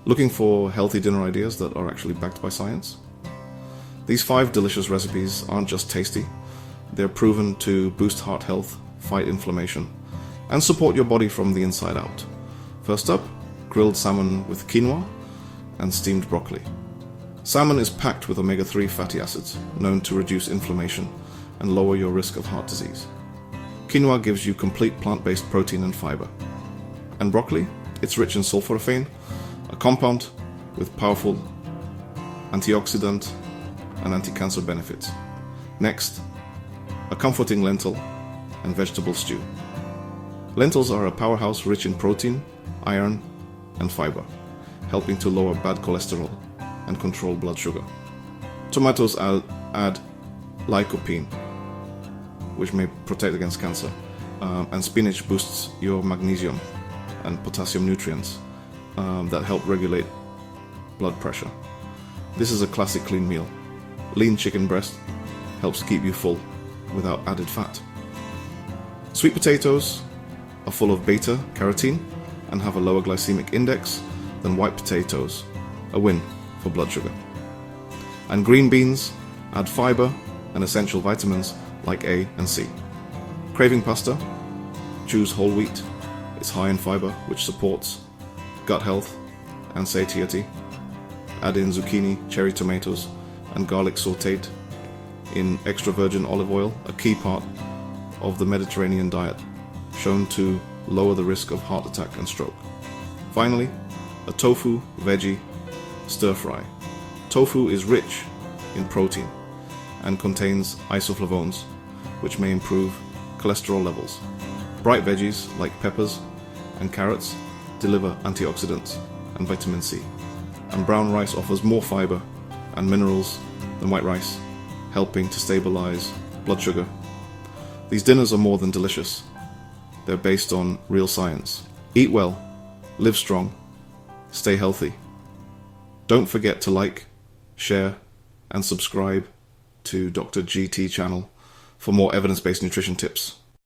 Looking for healthy dinner ideas that are actually backed by science? These 5 delicious recipes aren't just tasty, they're proven to boost heart health, fight inflammation, and support your body from the inside out. First up, grilled salmon with quinoa and steamed broccoli. Salmon is packed with omega-3 fatty acids, known to reduce inflammation and lower your risk of heart disease. Quinoa gives you complete plant-based protein and fiber. And broccoli, it's rich in sulforaphane, a compound with powerful antioxidant and anti-cancer benefits. Next, a comforting lentil and vegetable stew. Lentils are a powerhouse rich in protein, iron, and fiber, helping to lower bad cholesterol and control blood sugar. Tomatoes add lycopene, which may protect against cancer, and spinach boosts your magnesium and potassium nutrients that help regulate blood pressure. This is a classic clean meal. Lean chicken breast helps keep you full without added fat. Sweet potatoes are full of beta-carotene and have a lower glycemic index than white potatoes, a win for blood sugar. And green beans add fiber and essential vitamins like A and C. Craving pasta? Choose whole wheat. It's high in fiber, which supports gut health and satiety. Add in zucchini, cherry tomatoes, and garlic sautéed in extra virgin olive oil, a key part of the Mediterranean diet, shown to lower the risk of heart attack and stroke. Finally, a tofu veggie stir fry. Tofu is rich in protein and contains isoflavones, which may improve cholesterol levels. Bright veggies like peppers and carrots deliver antioxidants and vitamin C. And brown rice offers more fiber and minerals than white rice, helping to stabilize blood sugar. These dinners are more than delicious. They're based on real science. Eat well, live strong, stay healthy. Don't forget to like, share, and subscribe to Dr. GT channel for more evidence-based nutrition tips.